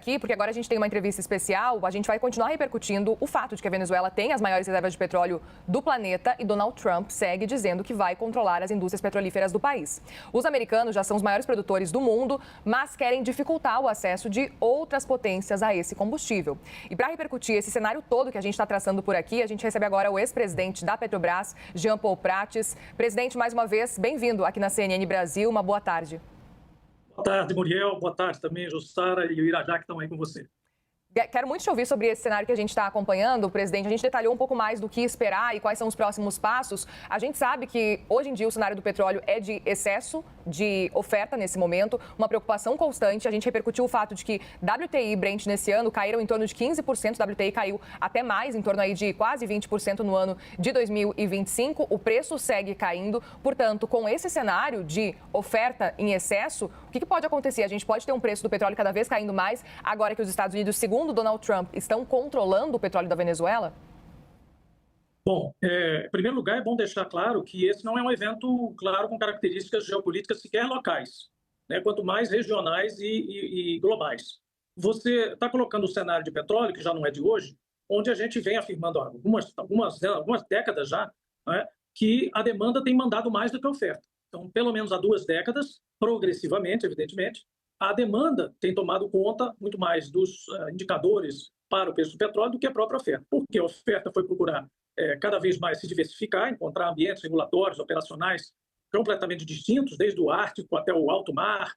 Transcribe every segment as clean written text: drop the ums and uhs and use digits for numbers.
Aqui, porque agora a gente tem uma entrevista especial, a gente vai continuar repercutindo o fato de que a Venezuela tem as maiores reservas de petróleo do planeta e Donald Trump segue dizendo que vai controlar as indústrias petrolíferas do país. Os americanos já são os maiores produtores do mundo, mas querem dificultar o acesso de outras potências a esse combustível. E para repercutir esse cenário todo que a gente está traçando por aqui, a gente recebe agora o ex-presidente da Petrobras, Jean Paul Prates. Presidente, mais uma vez, bem-vindo aqui na CNN Brasil. Uma boa tarde. Boa tarde, Muriel. Boa tarde também, Jussara e o Irajá, que estão aí com você. Quero muito te ouvir sobre esse cenário que a gente está acompanhando, presidente. A gente detalhou um pouco mais do que esperar e quais são os próximos passos. A gente sabe que hoje em dia o cenário do petróleo é de excesso de oferta nesse momento, uma preocupação constante. A gente repercutiu o fato de que WTI e Brent nesse ano caíram em torno de 15%, WTI caiu até mais, em torno aí de quase 20% no ano de 2025. O preço segue caindo. Portanto, com esse cenário de oferta em excesso, o que pode acontecer? A gente pode ter um preço do petróleo cada vez caindo mais, agora que os Estados Unidos, segundo Donald Trump, estão controlando o petróleo da Venezuela? Bom, em primeiro lugar, é bom deixar claro que esse não é um evento, claro, com características geopolíticas sequer locais, né? Quanto mais regionais e globais. Você está colocando o cenário de petróleo, que já não é de hoje, onde a gente vem afirmando há algumas décadas já, né, que a demanda tem mandado mais do que a oferta. Então, pelo menos há 2 décadas, progressivamente, evidentemente, a demanda tem tomado conta muito mais dos indicadores para o preço do petróleo do que a própria oferta. Porque a oferta foi procurar cada vez mais se diversificar, encontrar ambientes regulatórios, operacionais completamente distintos, desde o Ártico até o alto mar,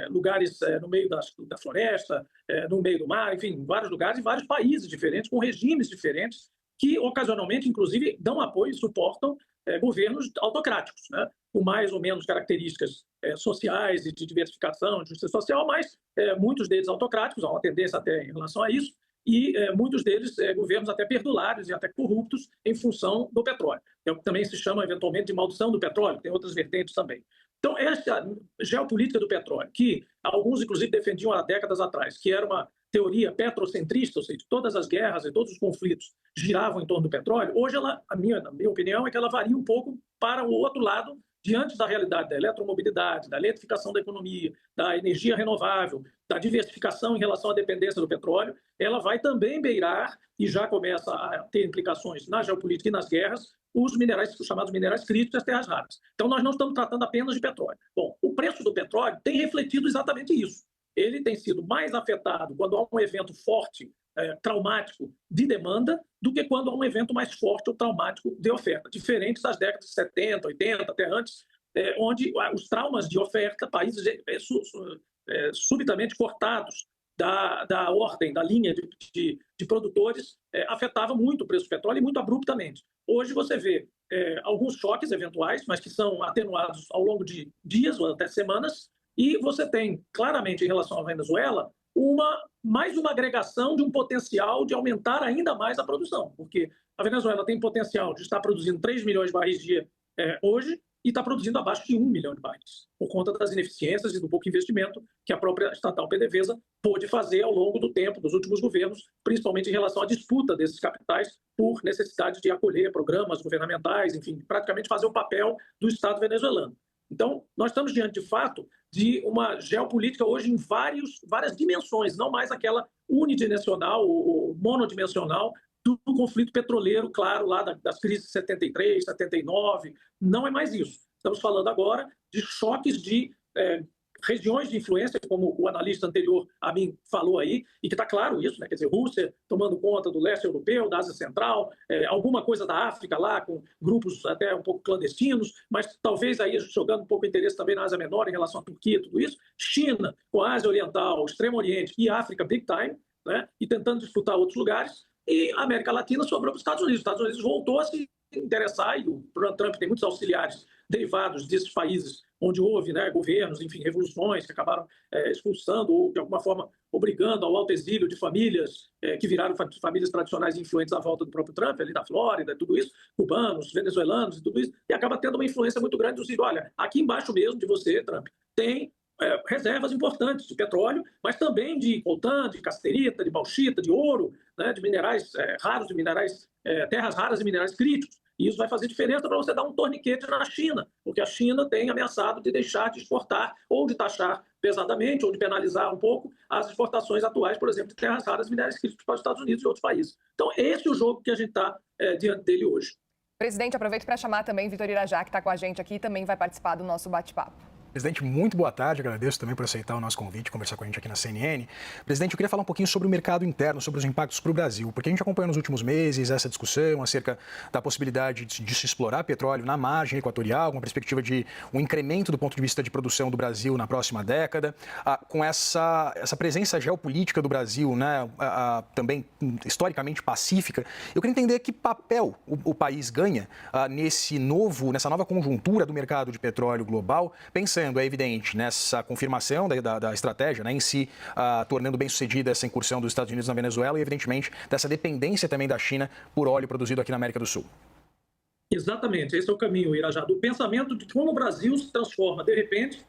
lugares no meio da floresta, no meio do mar, enfim, vários lugares e vários países diferentes, com regimes diferentes, que ocasionalmente, inclusive, dão apoio e suportam governos autocráticos, né? Com mais ou menos características sociais e de diversificação, de justiça social, mas muitos deles autocráticos, há uma tendência até em relação a isso, e muitos deles governos até perdulários e até corruptos em função do petróleo. É o que também se chama, eventualmente, de maldição do petróleo, tem outras vertentes também. Então, essa geopolítica do petróleo, que alguns, inclusive, defendiam há décadas atrás, que era uma teoria petrocentrista, ou seja, todas as guerras e todos os conflitos giravam em torno do petróleo, hoje, na minha opinião, é que ela varia um pouco para o outro lado, diante da realidade da eletromobilidade, da eletrificação da economia, da energia renovável, da diversificação em relação à dependência do petróleo, ela vai também beirar, e já começa a ter implicações na geopolítica e nas guerras, os minerais, os chamados minerais críticos e as terras raras. Então, nós não estamos tratando apenas de petróleo. Bom, o preço do petróleo tem refletido exatamente isso. Ele tem sido mais afetado quando há um evento forte, traumático de demanda, do que quando há um evento mais forte ou traumático de oferta, diferentes das décadas de 70, 80, até antes, onde os traumas de oferta, países subitamente cortados da ordem, da linha de produtores, afetava muito o preço do petróleo e muito abruptamente. Hoje você vê alguns choques eventuais, mas que são atenuados ao longo de dias ou até semanas, e você tem claramente em relação à Venezuela mais uma agregação de um potencial de aumentar ainda mais a produção, porque a Venezuela tem potencial de estar produzindo 3 milhões de barris dia hoje e está produzindo abaixo de 1 milhão de barris, por conta das ineficiências e do pouco investimento que a própria estatal PDVSA pôde fazer ao longo do tempo, dos últimos governos, principalmente em relação à disputa desses capitais por necessidade de acolher programas governamentais, enfim, praticamente fazer o papel do Estado venezuelano. Então, nós estamos diante, de fato, de uma geopolítica hoje em várias dimensões, não mais aquela unidimensional ou monodimensional do conflito petroleiro, claro, lá das crises de 73, 79, não é mais isso. Estamos falando agora de choques de regiões de influência, como o analista anterior a mim falou aí, e que está claro isso, né? Quer dizer, Rússia tomando conta do leste europeu, da Ásia Central, alguma coisa da África lá, com grupos até um pouco clandestinos, mas talvez aí jogando um pouco de interesse também na Ásia Menor em relação à Turquia e tudo isso, China com a Ásia Oriental, Extremo Oriente e África big time, né? E tentando disputar outros lugares, e a América Latina sobrou para os Estados Unidos. Os Estados Unidos voltou a se interessar, e o Trump tem muitos auxiliares derivados desses países onde houve, né, governos, enfim, revoluções que acabaram expulsando ou, de alguma forma, obrigando ao alto exílio de famílias que viraram famílias tradicionais influentes à volta do próprio Trump, ali da Flórida, tudo isso, cubanos, venezuelanos e tudo isso, e acaba tendo uma influência muito grande do Ciro. Olha, aqui embaixo mesmo de você, Trump, tem reservas importantes de petróleo, mas também de coltan, de casterita, de bauxita, de ouro, né, de minerais raros, de minerais, terras raras e minerais críticos. E isso vai fazer diferença para você dar um torniquete na China, porque a China tem ameaçado de deixar de exportar ou de taxar pesadamente ou de penalizar um pouco as exportações atuais, por exemplo, de terras raras e minérios críticos para os Estados Unidos e outros países. Então, esse é o jogo que a gente está diante dele hoje. Presidente, aproveito para chamar também Vitor Irajá, que está com a gente aqui e também vai participar do nosso bate-papo. Presidente, muito boa tarde, agradeço também por aceitar o nosso convite, conversar com a gente aqui na CNN. Presidente, eu queria falar um pouquinho sobre o mercado interno, sobre os impactos para o Brasil, porque a gente acompanhou nos últimos meses essa discussão acerca da possibilidade de se explorar petróleo na margem equatorial, com a perspectiva de um incremento do ponto de vista de produção do Brasil na próxima década, com essa presença geopolítica do Brasil, né, também historicamente pacífica. Eu queria entender que papel o país ganha nessa nova conjuntura do mercado de petróleo global, pensando, é evidente, nessa confirmação da estratégia, né, em si, tornando bem-sucedida essa incursão dos Estados Unidos na Venezuela e, evidentemente, dessa dependência também da China por óleo produzido aqui na América do Sul. Exatamente, esse é o caminho, Irajá, do pensamento de como o Brasil se transforma, de repente,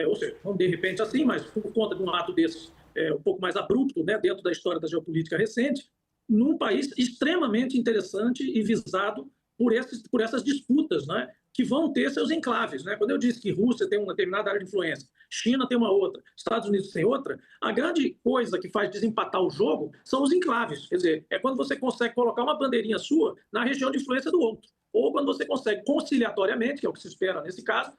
ou seja, não de repente assim, mas por conta de um ato desse um pouco mais abrupto, né, dentro da história da geopolítica recente, num país extremamente interessante e visado por essas disputas, né, que vão ter seus enclaves, né? Quando eu disse que Rússia tem uma determinada área de influência, China tem uma outra, Estados Unidos tem outra, a grande coisa que faz desempatar o jogo são os enclaves. Quer dizer, é quando você consegue colocar uma bandeirinha sua na região de influência do outro. Ou quando você consegue conciliatoriamente, que é o que se espera nesse caso,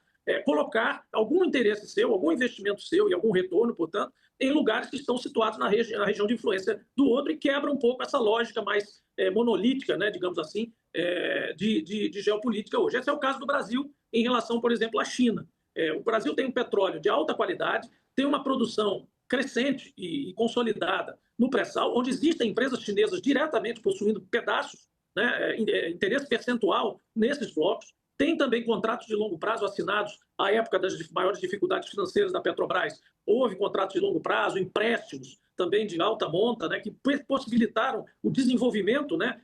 colocar algum interesse seu, algum investimento seu e algum retorno, portanto, em lugares que estão situados na região de influência do outro e quebra um pouco essa lógica mais monolítica, né, digamos assim, de geopolítica hoje. Esse é o caso do Brasil em relação, por exemplo, à China. O Brasil tem um petróleo de alta qualidade, tem uma produção crescente e consolidada no pré-sal, onde existem empresas chinesas diretamente possuindo pedaços, né, interesse percentual nesses blocos. Tem também contratos de longo prazo assinados à época das maiores dificuldades financeiras da Petrobras. Houve contratos de longo prazo, empréstimos também de alta monta, né, que possibilitaram o desenvolvimento, né,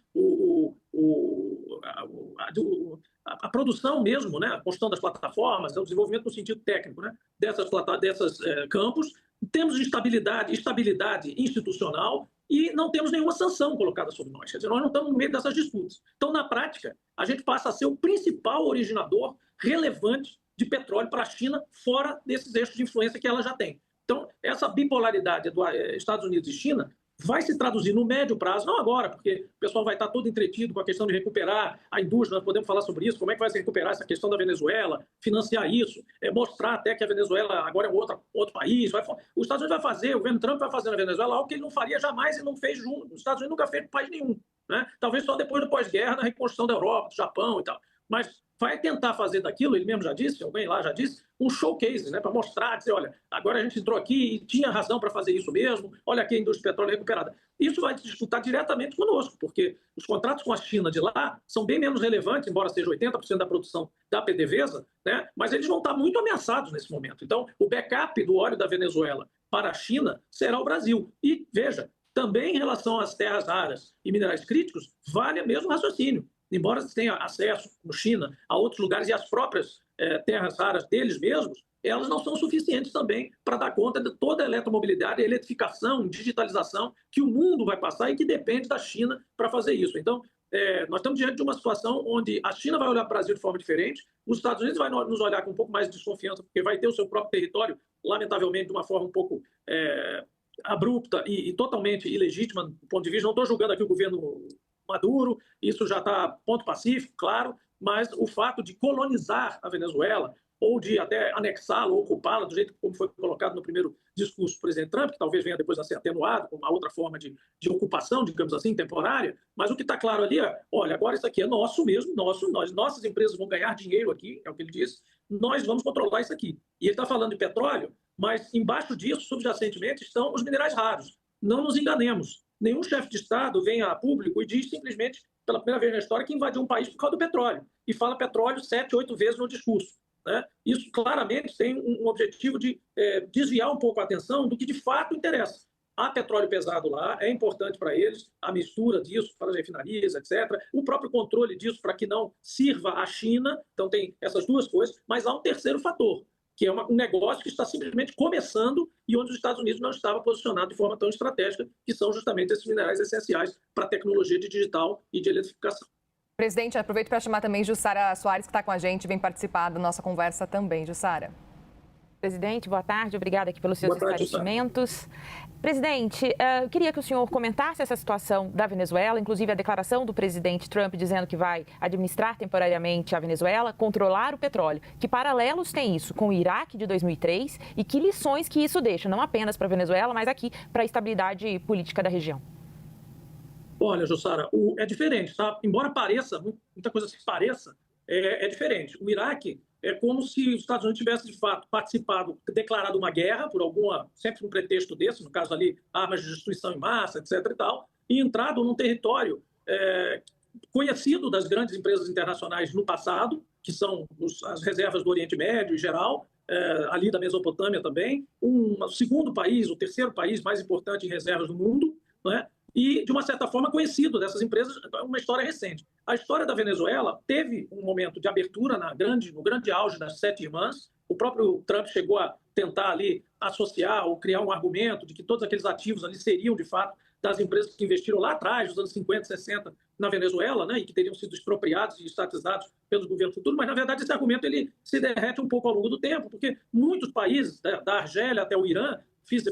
a produção mesmo, né, a construção das plataformas, o desenvolvimento no sentido técnico, né, desses campos. Temos estabilidade institucional e não temos nenhuma sanção colocada sobre nós. Quer dizer, nós não estamos no meio dessas disputas. Então, na prática, a gente passa a ser o principal originador relevante de petróleo para a China, fora desses eixos de influência que ela já tem. Então, essa bipolaridade dos Estados Unidos e China vai se traduzir no médio prazo, não agora, porque o pessoal vai estar todo entretido com a questão de recuperar a indústria, nós podemos falar sobre isso, como é que vai se recuperar essa questão da Venezuela, financiar isso, mostrar até que a Venezuela agora é outro país. Os Estados Unidos vai fazer, o governo Trump vai fazer na Venezuela algo que ele não faria jamais e não fez junto. Os Estados Unidos nunca fez com país nenhum, né? Talvez só depois do pós-guerra, na reconstrução da Europa, do Japão e tal. Mas vai tentar fazer daquilo, ele mesmo já disse, alguém lá já disse, um showcase, né, para mostrar, dizer, olha, agora a gente entrou aqui e tinha razão para fazer isso mesmo, olha aqui a indústria de petróleo recuperada. Isso vai disputar diretamente conosco, porque os contratos com a China de lá são bem menos relevantes, embora seja 80% da produção da PDVSA, né, mas eles vão estar muito ameaçados nesse momento. Então, o backup do óleo da Venezuela para a China será o Brasil. E, veja, também em relação às terras raras e minerais críticos, vale o mesmo raciocínio. Embora se tenha acesso, como China, a outros lugares e as próprias terras raras deles mesmos, elas não são suficientes também para dar conta de toda a eletromobilidade, a eletrificação, digitalização que o mundo vai passar e que depende da China para fazer isso. Então, nós estamos diante de uma situação onde a China vai olhar para o Brasil de forma diferente, os Estados Unidos vai nos olhar com um pouco mais de desconfiança, porque vai ter o seu próprio território, lamentavelmente, de uma forma um pouco abrupta e totalmente ilegítima do ponto de vista. Não estou julgando aqui o governo Maduro, isso já está ponto pacífico, claro, mas o fato de colonizar a Venezuela ou de até anexá-la ou ocupá-la, do jeito como foi colocado no primeiro discurso do presidente Trump, que talvez venha depois a ser atenuado com uma outra forma de ocupação, digamos assim, temporária, mas o que está claro ali é, olha, agora isso aqui é nosso mesmo, nossas empresas vão ganhar dinheiro aqui, é o que ele disse, nós vamos controlar isso aqui. E ele está falando de petróleo, mas embaixo disso, subjacentemente, estão os minerais raros. Não nos enganemos. Nenhum chefe de Estado vem a público e diz simplesmente, pela primeira vez na história, que invadiu um país por causa do petróleo. E fala petróleo 7, 8 vezes no discurso, né? Isso claramente tem um objetivo de desviar um pouco a atenção do que de fato interessa. Há petróleo pesado lá, é importante para eles, a mistura disso para as refinarias, etc. O próprio controle disso para que não sirva à China. Então tem essas duas coisas, mas há um terceiro fator, que é um negócio que está simplesmente começando e onde os Estados Unidos não estava posicionado de forma tão estratégica, que são justamente esses minerais essenciais para a tecnologia de digital e de eletrificação. Presidente, aproveito para chamar também Jussara Soares, que está com a gente, vem participar da nossa conversa também. Jussara. Presidente, boa tarde. Obrigada aqui pelos seus esclarecimentos. Presidente, eu queria que o senhor comentasse essa situação da Venezuela, inclusive a declaração do presidente Trump dizendo que vai administrar temporariamente a Venezuela, controlar o petróleo. Que paralelos tem isso com o Iraque de 2003 e que lições que isso deixa, não apenas para a Venezuela, mas aqui para a estabilidade política da região? Olha, Jussara, é diferente, tá? Embora pareça, muita coisa se pareça, é diferente. O Iraque é como se os Estados Unidos tivessem, de fato, participado, declarado uma guerra, sempre um pretexto desse, no caso ali, armas de destruição em massa, etc. e tal, e entrado num território conhecido das grandes empresas internacionais no passado, que são as reservas do Oriente Médio em geral, ali da Mesopotâmia também, o segundo país, o terceiro país mais importante em reservas do mundo, né? E, de uma certa forma, conhecido dessas empresas, uma história recente. A história da Venezuela teve um momento de abertura no grande auge das Sete Irmãs. O próprio Trump chegou a tentar ali associar ou criar um argumento de que todos aqueles ativos ali seriam, de fato, das empresas que investiram lá atrás, nos anos 50, 60, na Venezuela, né, e que teriam sido expropriados e estatizados pelos governos futuros, mas, na verdade, esse argumento ele se derrete um pouco ao longo do tempo, porque muitos países, da Argélia até o Irã,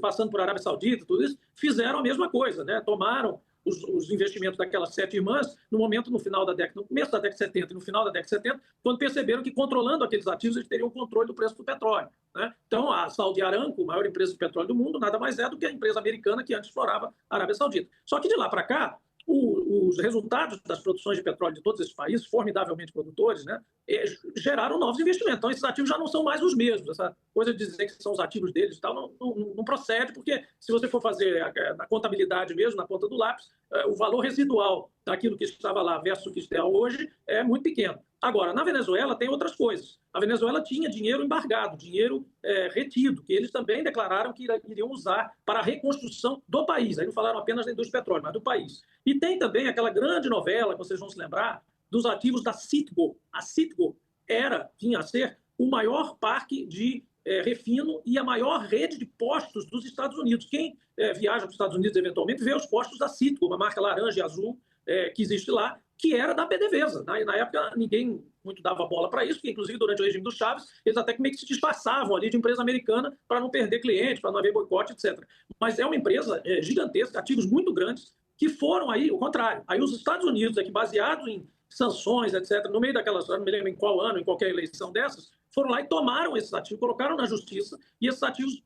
passando por Arábia Saudita, tudo isso, fizeram a mesma coisa, né? Tomaram os investimentos daquelas Sete Irmãs no final da década, no começo da década de 70 e no final da década de 70, quando perceberam que controlando aqueles ativos eles teriam o controle do preço do petróleo, né? Então, a Saudi Aramco, a maior empresa de petróleo do mundo, nada mais é do que a empresa americana que antes explorava a Arábia Saudita. Só que de lá para cá, os resultados das produções de petróleo de todos esses países, formidavelmente produtores, né, geraram novos investimentos. Então, esses ativos já não são mais os mesmos. Essa coisa de dizer que são os ativos deles e tal não procede, porque se você for fazer na contabilidade mesmo, na ponta do lápis, o valor residual daquilo que estava lá versus o que está hoje é muito pequeno. Agora, na Venezuela tem outras coisas. A Venezuela tinha dinheiro embargado, dinheiro retido, que eles também declararam que iriam usar para a reconstrução do país. Aí não falaram apenas da indústria do petróleo, mas do país. E tem também aquela grande novela, que vocês vão se lembrar, dos ativos da Citgo. A Citgo vinha a ser o maior parque de refino e a maior rede de postos dos Estados Unidos. Quem viaja para os Estados Unidos, eventualmente, vê os postos da Citgo, uma marca laranja e azul que existe lá, que era da PDVSA. Na época, ninguém muito dava bola para isso, porque, inclusive, durante o regime do Chaves, eles até meio que se disfarçavam ali de empresa americana para não perder clientes, para não haver boicote, etc. Mas é uma empresa gigantesca, ativos muito grandes, que foram aí, o contrário. Aí os Estados Unidos, aqui, baseados em sanções, etc., no meio daquelas, não me lembro em qual ano, em qualquer eleição dessas, foram lá e tomaram esses ativos, colocaram na justiça, e esses ativos,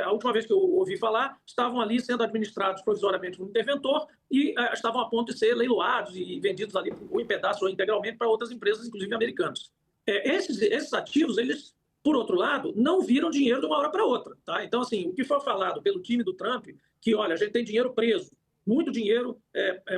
a última vez que eu ouvi falar, estavam ali sendo administrados provisoriamente por um interventor e estavam a ponto de ser leiloados e vendidos ali ou em pedaço ou integralmente para outras empresas, inclusive americanas. Esses ativos, eles, por outro lado, não viram dinheiro de uma hora para outra. Tá? Então, assim, o que foi falado pelo time do Trump, que, olha, a gente tem dinheiro preso, muito dinheiro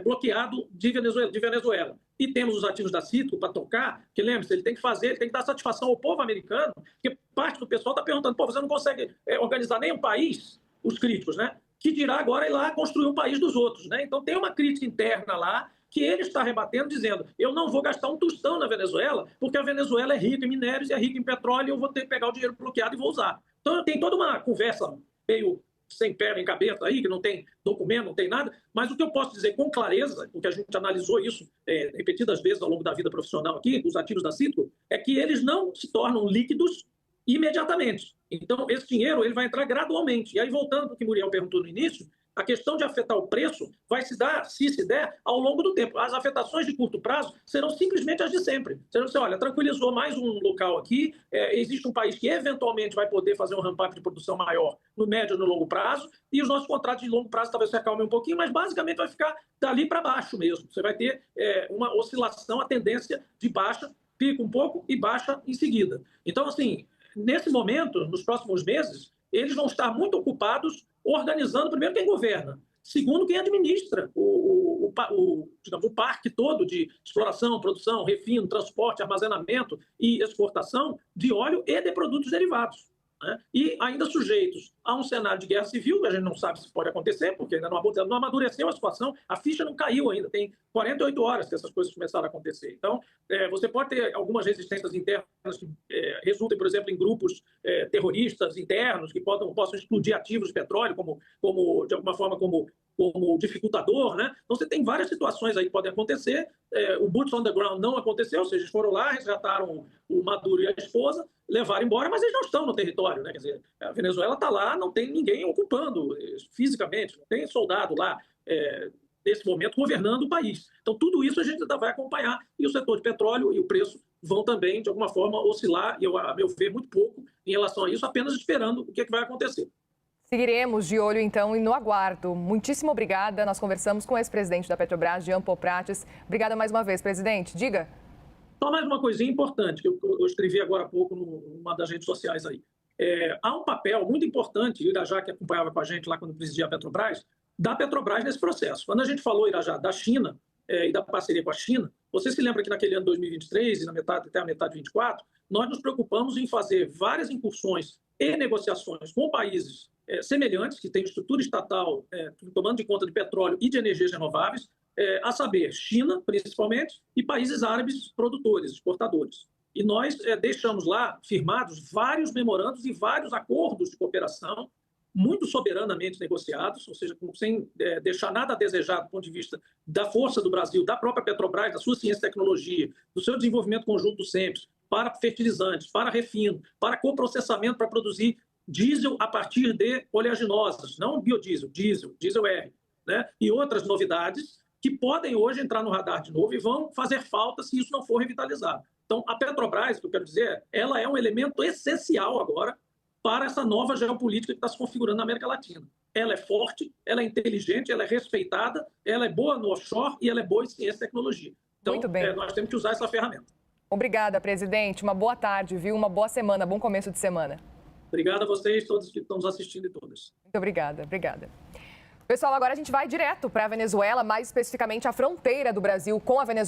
bloqueado de Venezuela. E temos os ativos da Citgo para tocar, que lembre-se, ele tem que dar satisfação ao povo americano, porque parte do pessoal está perguntando, pô, você não consegue organizar nem um país, os críticos, né? Que dirá agora ir lá construir um país dos outros, né? Então tem uma crítica interna lá que ele está rebatendo, dizendo, eu não vou gastar um tostão na Venezuela, porque a Venezuela é rica em minérios, é rica em petróleo, e eu vou ter que pegar o dinheiro bloqueado e vou usar. Então tem toda uma conversa meio sem pé nem cabeça aí, que não tem documento, não tem nada, mas o que eu posso dizer com clareza, porque a gente analisou isso repetidas vezes ao longo da vida profissional aqui, os ativos da Citgo, é que eles não se tornam líquidos imediatamente. Então, esse dinheiro ele vai entrar gradualmente. E aí, voltando para o que o Muriel perguntou no início, a questão de afetar o preço vai se dar, se der, ao longo do tempo. As afetações de curto prazo serão simplesmente as de sempre. Você olha, tranquilizou mais um local aqui, existe um país que eventualmente vai poder fazer um ramp-up de produção maior no médio e no longo prazo, e os nossos contratos de longo prazo talvez se acalmem um pouquinho, mas basicamente vai ficar dali para baixo mesmo. Você vai ter uma oscilação, a tendência de baixa, pica um pouco e baixa em seguida. Então, assim, nesse momento, nos próximos meses, eles vão estar muito ocupados organizando, primeiro, quem governa, segundo, quem administra digamos, o parque todo de exploração, produção, refino, transporte, armazenamento e exportação de óleo e de produtos derivados. Né? E ainda sujeitos a um cenário de guerra civil, que a gente não sabe se pode acontecer, porque ainda não amadureceu a situação, a ficha não caiu ainda, tem 48 horas que essas coisas começaram a acontecer. Então, você pode ter algumas resistências internas que resultem, por exemplo, em grupos terroristas internos que possam explodir ativos de petróleo, como de alguma forma, como como dificultador, né? Então você tem várias situações aí que podem acontecer. O boots on the ground não aconteceu, ou seja, eles foram lá, resgataram o Maduro e a esposa, levaram embora, mas eles não estão no território, né? Quer dizer, a Venezuela está lá, não tem ninguém ocupando fisicamente, não tem soldado lá nesse momento governando o país. Então tudo isso a gente ainda vai acompanhar e o setor de petróleo e o preço vão também, de alguma forma, oscilar, e a meu ver, muito pouco em relação a isso, apenas esperando o que vai acontecer. Seguiremos de olho, então, e no aguardo. Muitíssimo obrigada. Nós conversamos com o ex-presidente da Petrobras, Jean Paul Prates. Obrigada mais uma vez, presidente. Diga. Só mais uma coisinha importante, que eu escrevi agora há pouco numa das redes sociais aí. Há um papel muito importante, Irajá, que acompanhava com a gente lá quando presidia a Petrobras, da Petrobras nesse processo. Quando a gente falou, Irajá, da China e da parceria com a China, você se lembra que naquele ano 2023 e até a metade de 2024, nós nos preocupamos em fazer várias incursões e negociações com países semelhantes, que têm estrutura estatal tomando de conta de petróleo e de energias renováveis, a saber, China, principalmente, e países árabes produtores, exportadores. E nós deixamos lá firmados vários memorandos e vários acordos de cooperação muito soberanamente negociados, ou seja, sem deixar nada a desejar do ponto de vista da força do Brasil, da própria Petrobras, da sua ciência e tecnologia, do seu desenvolvimento conjunto do SEMPES, para fertilizantes, para refino, para coprocessamento para produzir diesel a partir de oleaginosas, não biodiesel, diesel R, né? E outras novidades que podem hoje entrar no radar de novo e vão fazer falta se isso não for revitalizado. Então, a Petrobras, o que eu quero dizer, ela é um elemento essencial agora para essa nova geopolítica que está se configurando na América Latina. Ela é forte, ela é inteligente, ela é respeitada, ela é boa no offshore e ela é boa em ciência e tecnologia. Então, muito bem. Nós temos que usar essa ferramenta. Obrigada, presidente. Uma boa tarde, viu? Uma boa semana, bom começo de semana. Obrigado a vocês, todos que estão nos assistindo e todas. Muito obrigada. Pessoal, agora a gente vai direto para a Venezuela, mais especificamente a fronteira do Brasil com a Venezuela.